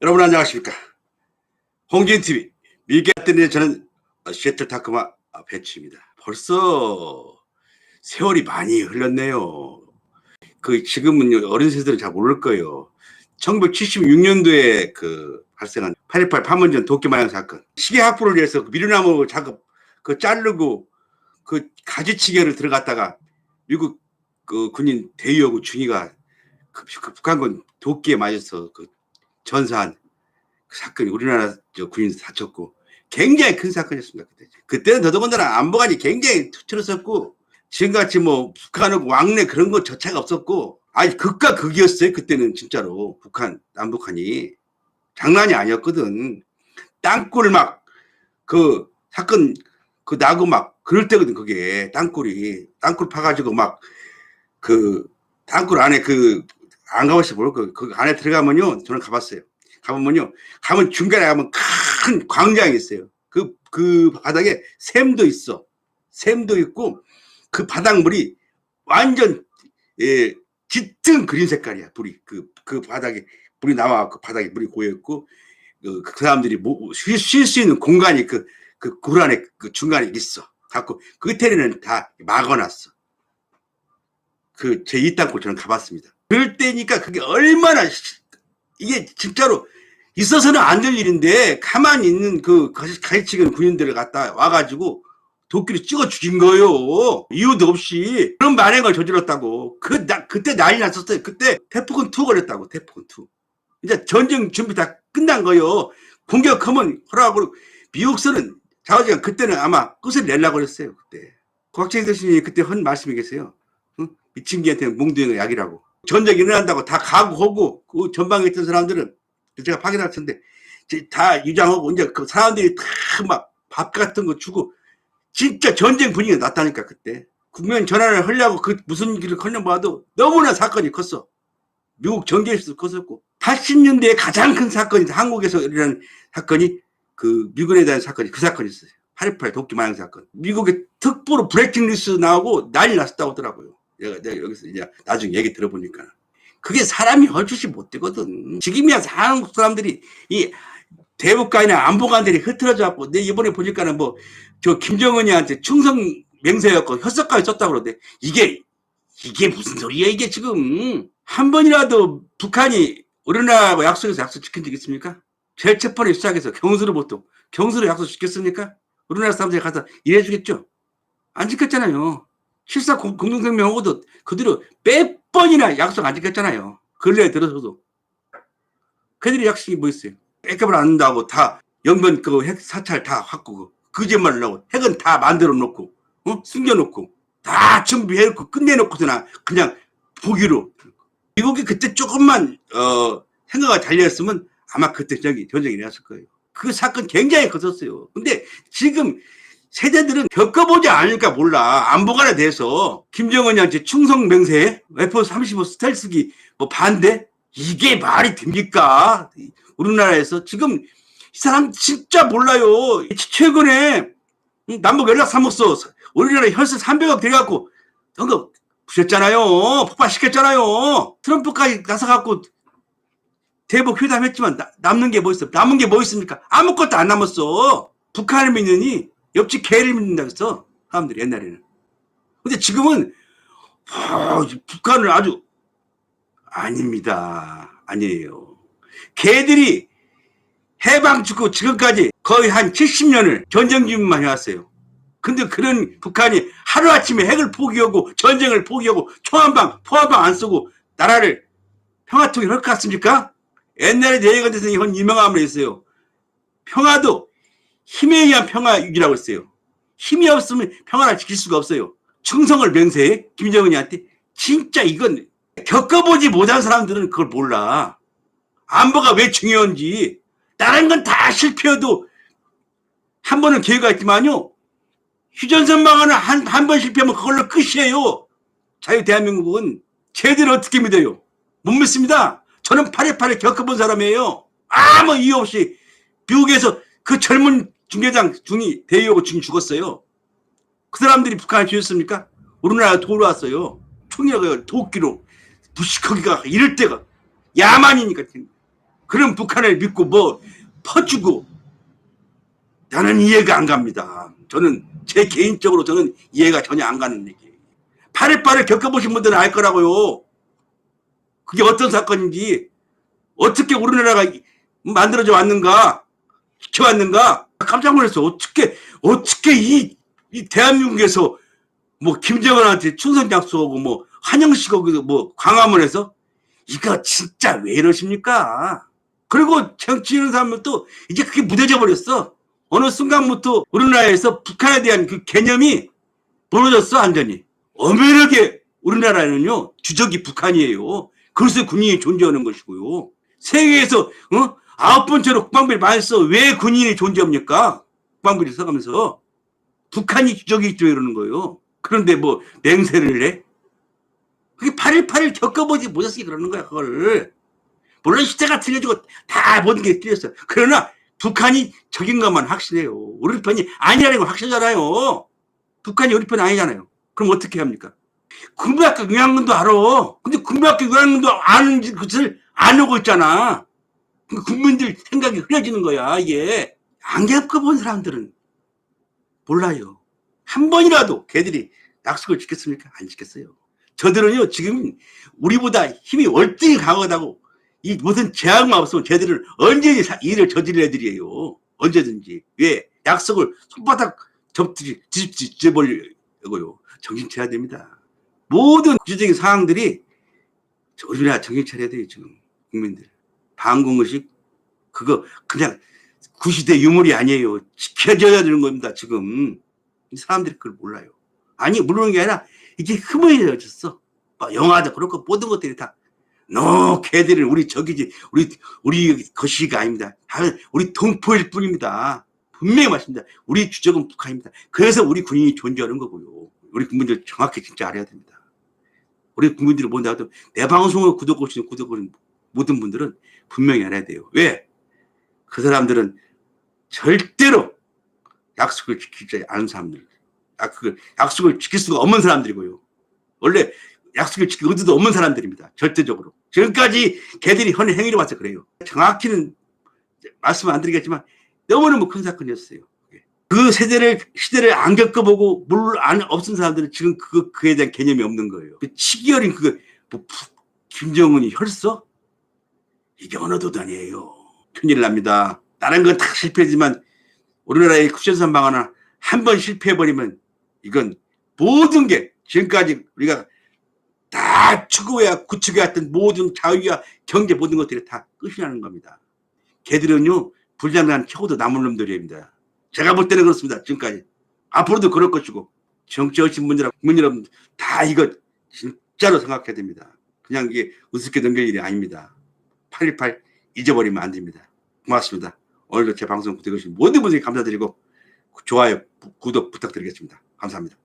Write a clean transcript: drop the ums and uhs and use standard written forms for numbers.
여러분 안녕하십니까. 홍진TV 밀게 때문에 저는 시애틀 타코마 배치입니다. 벌써 세월이 많이 흘렀네요. 지금은 어린 세대들은 잘 모를 거예요. 1976년도에 발생한 8.18 판문점 도끼 마냥 사건. 시계 확보를 위해서 미루나무 작업 자르고 가지치기를 들어갔다가 미국 군인 대위하고 중위가 북한군 도끼에 맞아서 전사한 사건이 우리나라 군인도 다쳤고 굉장히 큰 사건이었습니다. 그때는 더더군다나 안보관이 굉장히 투철했었고 지금같이 북한하고 왕래 그런 거 저차가 없었고 아니 극과 극이었어요. 그때는 진짜로 남북한이 장난이 아니었거든. 땅굴 사건 나고 그럴 때거든. 그게 땅굴 파가지고 땅굴 안에 안 가봤어요. 그 안에 들어가면요, 저는 가봤어요. 가면 중간에 가면 큰 광장이 있어요. 그 바닥에 샘도 있고 그 바닥물이 완전 짙은 그린 색깔이야. 불이 그 바닥에 물이 나와 바닥에 물이 고여 있고 그 사람들이 쉴 수 있는 공간이 굴 안에 중간에 있어. 갖고 끝에는 다 막아놨어. 제2 땅굴 저는 가봤습니다. 그럴 때니까 그게 얼마나 이게 진짜로 있어서는 안 될 일인데 가만히 있는 가지치기는 군인들을 갖다 와가지고 도끼로 찍어 죽인 거예요. 이유도 없이 그런 만행을 저질렀다고. 그때 난리 났었어요. 그때 태풍은2 걸렸다고. 태풍은2. 이제 전쟁 준비 다 끝난 거예요. 공격하면 허락하고 미국서는 자우지간 그때는 아마 끝을 내려고 그랬어요. 그때 곽재희 대신이 그때 한 말씀이 계세요. 응? 미친 개한테는 몽둥이가 약이라고. 전쟁이 일어난다고 다 각오하고 그 전방에 있던 사람들은 제가 확인할 텐데 다 유장하고 이제 그 사람들이 다 밥 같은 거 주고 진짜 전쟁 분위기가 났다니까. 그때 국면 전환을 하려고 무슨 길을 걸려봐도 너무나 사건이 컸어. 미국 전개에서도 컸었고 80년대에 가장 큰 사건이 한국에서 일어난 사건이 미군에 대한 사건이 사건이 있어요. 8.18 도끼 마냥 사건. 미국의 특보로 브레이킹 뉴스 나오고 난리 났었다고 하더라고요. 내가 여기서 이제 나중에 얘기 들어보니까 그게 사람이 헐주시 못 되거든. 지금이야 한국 사람들이 이 대북관이나 안보관들이 흐트러져 갖고 내 이번에 보니까는 김정은이한테 충성 맹세였고 혈서까지 썼다고 그러는데 이게 무슨 소리야 이게 지금. 한 번이라도 북한이 우리나라하고 약속 지킨 적 있습니까? 제일 첫 번에 시작해서 경수로 약속 지켰습니까? 우리나라 사람들이 가서 일해주겠죠? 안 지켰잖아요. 7.4 공동성명하고도 그대로 몇 번이나 약속 안 지켰잖아요. 근래에 들어서도. 그들이 약속이 뭐 있어요? 백업을 안 한다고 다 영변 핵 사찰 다 확고 거짓말을 하고 핵은 다 만들어 놓고 숨겨놓고 다 준비해놓고 끝내놓고서나 그냥 보기로. 미국이 그때 조금만 생각이 달렸으면 아마 그때 전쟁이 일어났을 거예요. 그 사건 굉장히 컸었어요. 근데 지금 세대들은 겪어보지 않으니까 몰라. 안보관에 대해서 김정은이한테 충성 맹세, F-35 스텔스기 반대? 이게 말이 됩니까? 우리나라에서 지금 이 사람 진짜 몰라요. 최근에 남북 연락사무소 우리나라 혈세 300억 들여갖고 그거 부셨잖아요. 폭파시켰잖아요. 트럼프까지 나서갖고 대북 회담했지만 남는 게 뭐 있어? 남은 게 뭐 있습니까? 아무것도 안 남았어. 북한을 믿느니 옆집 개를 믿는다고 했어. 사람들이 옛날에는. 근데 지금은 북한을 아주 아닙니다. 아니에요. 개들이 해방 죽고 지금까지 거의 한 70년을 전쟁 준비만 해왔어요. 근데 그런 북한이 하루아침에 핵을 포기하고 전쟁을 포기하고 포함방 안 쓰고 나라를 평화통일 할 것 같습니까? 옛날에 내해관 대통령이 한 유명함을 했어요. 평화도 힘에 의한 평화이라고 했어요. 힘이 없으면 평화를 지킬 수가 없어요. 충성을 맹세해 김정은이한테. 진짜 이건 겪어보지 못한 사람들은 그걸 몰라. 안보가 왜 중요한지. 다른 건 다 실패해도 한 번은 기회가 있지만요. 휴전선 방안은 한 번 실패하면 그걸로 끝이에요. 자유 대한민국은. 쟤들 어떻게 믿어요? 못 믿습니다. 저는 8.18을 겪어본 사람이에요. 아무 이유 없이 미국에서 그 젊은 중위 대위하고 중위 죽었어요. 그 사람들이 북한에 죽였습니까? 우리나라에 돌아왔어요. 총이라고 도끼로 무식하기가 이럴 때가 야만이니까. 그런 북한을 믿고 뭐 퍼주고, 나는 이해가 안 갑니다. 저는 제 개인적으로 저는 이해가 전혀 안 가는 얘기예요. 8.18을 겪어보신 분들은 알 거라고요. 그게 어떤 사건인지, 어떻게 우리나라가 만들어져 왔는가, 지켜왔는가. 깜짝 놀랐어. 어떻게 이 대한민국에서 뭐 김정은한테 충성 약속하고 뭐 한영식하고 뭐 광화문에서 이거 진짜 왜 이러십니까? 그리고 정치하는 사람은 또 이제 그게 무뎌져 버렸어. 어느 순간부터 우리나라에서 북한에 대한 그 개념이 무너졌어, 완전히. 엄연하게 우리나라는요, 주적이 북한이에요. 그래서 군인이 존재하는 것이고요. 세계에서, 9번째로 국방비를 많이 써. 왜 군인이 존재합니까? 국방비를 써가면서. 북한이 주적이 있죠, 이러는 거예요. 그런데 뭐, 맹세를 해? 그게 8.18을 겪어보지 못했으니 그러는 거야, 그걸. 물론 시대가 틀려지고 다 모든 게 틀렸어요. 그러나 북한이 적인 것만 확실해요. 우리 편이 아니라는 건 확실하잖아요. 북한이 우리 편이 아니잖아요. 그럼 어떻게 합니까? 국민학교 영향론도 알아. 근데 국민학교 영향론도 아는 것을 안 하고 있잖아. 국민들 생각이 흐려지는 거야, 이게. 안 겪어본 사람들은 몰라요. 한 번이라도 걔들이 약속을 지켰습니까? 안 지켰어요. 저들은요, 지금 우리보다 힘이 월등히 강하다고, 이 무슨 제약만 없으면 쟤들은 언제든지 일을 저지를 애들이에요. 언제든지. 왜? 약속을 손바닥 접듯이 뒤집어버리고요. 정신 차려야 됩니다. 모든 구체적인 사항들이 우리나라 정신 차려야 돼요, 지금. 국민들. 방공의식, 그거 그냥 구시대 유물이 아니에요. 지켜져야 되는 겁니다, 지금. 이 사람들이 그걸 몰라요. 아니, 모르는 게 아니라 이게 흐뭇해졌어. 영화도 그렇고 모든 것들이 다. 걔들은 우리 적이지, 우리 것이가 아닙니다. 우리 동포일 뿐입니다. 분명히 말씀드립니다. 우리 주적은 북한입니다. 그래서 우리 군인이 존재하는 거고요. 우리 국민들 정확히 진짜 알아야 됩니다. 우리 국민들이 뭔다도 내 방송을 구독하시는 모든 분들은 분명히 알아야 돼요. 왜? 그 사람들은 절대로 약속을 지키지 않은 사람들, 약속을 지킬 수가 없는 사람들이고요. 원래 약속을 지킬 의도도 없는 사람들입니다. 절대적으로. 지금까지 걔들이 한 행위를 봐서 그래요. 정확히는 말씀 안 드리겠지만 너무너무 큰 사건이었어요. 그 시대를 안 겪어보고 없은 사람들은 지금 그에 대한 개념이 없는 거예요. 치기 어린 뭐, 김정은이 혈서? 이게 어느 도단이에요. 큰일 납니다. 다른 건 다 실패지만 우리나라의 쿠션선 방안은 한 번 실패해버리면 이건 모든 게 지금까지 우리가 다 구축해왔던 모든 자유와 경제 모든 것들이 다 끝이 나는 겁니다. 걔들은요, 불장난 켜고도 남은 놈들입니다. 제가 볼 때는 그렇습니다. 지금까지. 앞으로도 그럴 것이고, 정치하신 분들, 국민 여러분, 다 이거 진짜로 생각해야 됩니다. 그냥 이게 우습게 넘길 일이 아닙니다. 8.18 잊어버리면 안 됩니다. 고맙습니다. 오늘도 제 방송 구독해주신 모든 분들께 감사드리고, 좋아요, 구독 부탁드리겠습니다. 감사합니다.